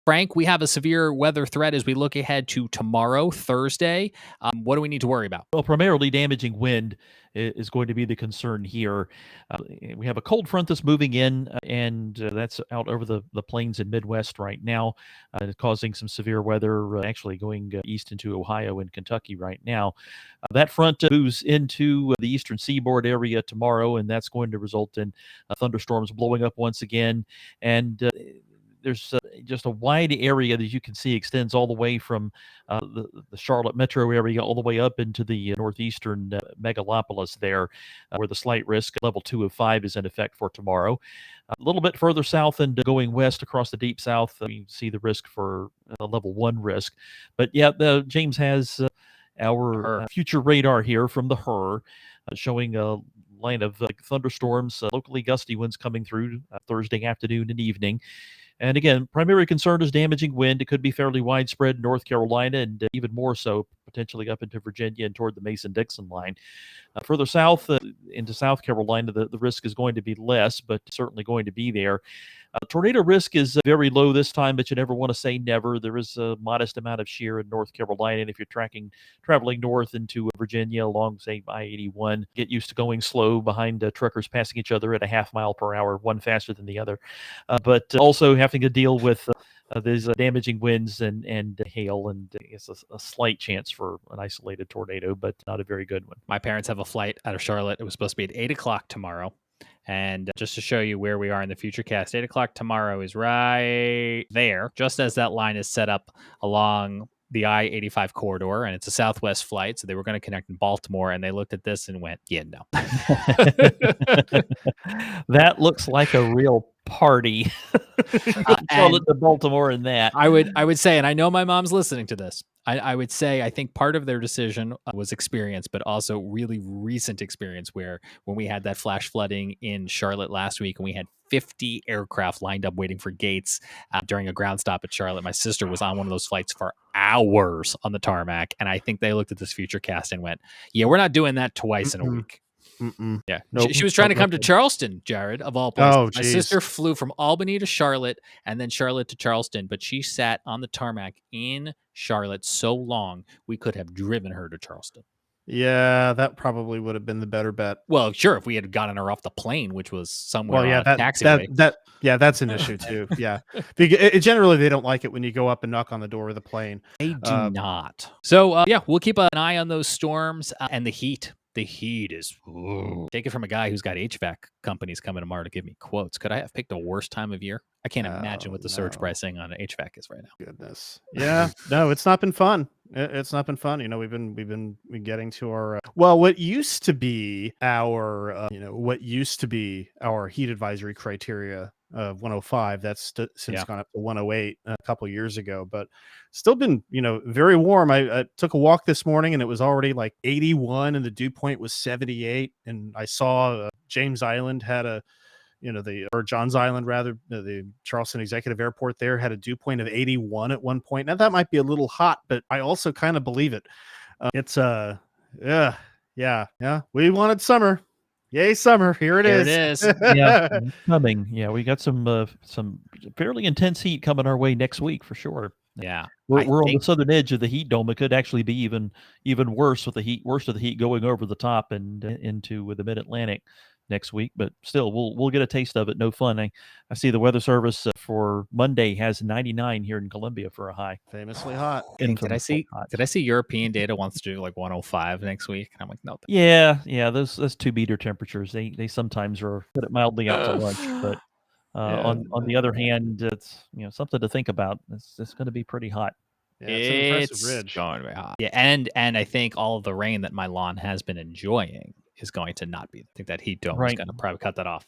Frank, we have a severe weather threat as we look ahead to tomorrow, Thursday. What do we need to worry about? Well, primarily damaging wind is going to be the concern here. We have a cold front that's moving in, and that's out over the plains and Midwest right now, causing some severe weather, actually going east into Ohio and Kentucky right now. That front moves into the eastern seaboard area tomorrow, and that's going to result in thunderstorms blowing up once again. And there's just a wide area that you can see extends all the way from the Charlotte metro area all the way up into the northeastern megalopolis there, where the slight risk level 2 of 5 is in effect for tomorrow. A little bit further south and going west across the deep south, you see the risk for level 1 risk. But yeah, James has our future radar here from the HER showing a line of thunderstorms, locally gusty winds coming through Thursday afternoon and evening. And again, primary concern is damaging wind. It could be fairly widespread in North Carolina and even more so potentially up into Virginia and toward the Mason-Dixon line. Further south into South Carolina, the risk is going to be less, but certainly going to be there. Tornado risk is very low this time, but you never want to say never. There is a modest amount of shear in North Carolina, and if you're traveling north into Virginia along, say, I-81, get used to going slow behind truckers passing each other at a half mile per hour, one faster than the other. But also having to deal with these damaging winds and hail, and it's a slight chance for an isolated tornado, but not a very good one. My parents have a flight out of Charlotte. It was supposed to be at 8 o'clock tomorrow. And just to show you where we are in the future cast, 8 o'clock tomorrow is right there, just as that line is set up along the I-85 corridor, and it's a Southwest flight, so they were going to connect in Baltimore, and they looked at this and went, yeah, no. That looks like a real party. Charlotte to Baltimore and that. I would say, and I know my mom's listening to this, I would say I think part of their decision was experience, but also really recent experience where when we had that flash flooding in Charlotte last week and we had 50 aircraft lined up waiting for gates during a ground stop at Charlotte. My sister was on one of those flights for hours on the tarmac, and I think they looked at this future cast and went, yeah, we're not doing that twice in a week. Yeah, nope. She was trying to come to Charleston, Jared, of all places. Oh, my sister flew from Albany to Charlotte and then Charlotte to Charleston, but she sat on the tarmac in Charlotte so long we could have driven her to Charleston. Yeah, that probably would have been the better bet. Well, sure, if we had gotten her off the plane, which was somewhere on a taxiway. That's an issue too. Yeah, generally they don't like it when you go up and knock on the door of the plane. They do not. So yeah, we'll keep an eye on those storms and the heat. The heat is, take it from a guy who's got HVAC companies coming tomorrow to give me quotes. Could I have picked a worse time of year? I can't imagine what the surge pricing on HVAC is right now. Goodness. Yeah. No, it's not been fun. It's not been fun. You know, we've been getting to our, what used to be our, our heat advisory criteria of 105. That's since gone up to 108 a couple of years ago, but still been, very warm. I took a walk this morning and it was already like 81 and the dew point was 78. And I saw James Island had or Johns Island rather, the Charleston Executive Airport there had a dew point of 81 at one point. Now that might be a little hot, but I also kind of believe it. It's yeah. We wanted summer. Yay, summer! Here it is. Yeah, coming. Yeah, we got some fairly intense heat coming our way next week for sure. Yeah, we're on the southern edge of the heat dome. It could actually be even worse with the heat, worse of the heat going over the top and into the Mid-Atlantic next week. But still, we'll get a taste of it. No fun. I see the Weather Service for Monday has 99 here in Columbia for a high. Famously hot. Did I see European data wants to do like 105 next week? And I'm like, no. Yeah. Those 2 meter temperatures. They sometimes are put it mildly out to lunch, but on the other hand, it's something to think about. It's going to be pretty hot. Yeah, it's an impressive ridge. Going to be hot. Yeah, and I think all of the rain that my lawn has been enjoying is going to not be. I think that heat dome is going to probably cut that off.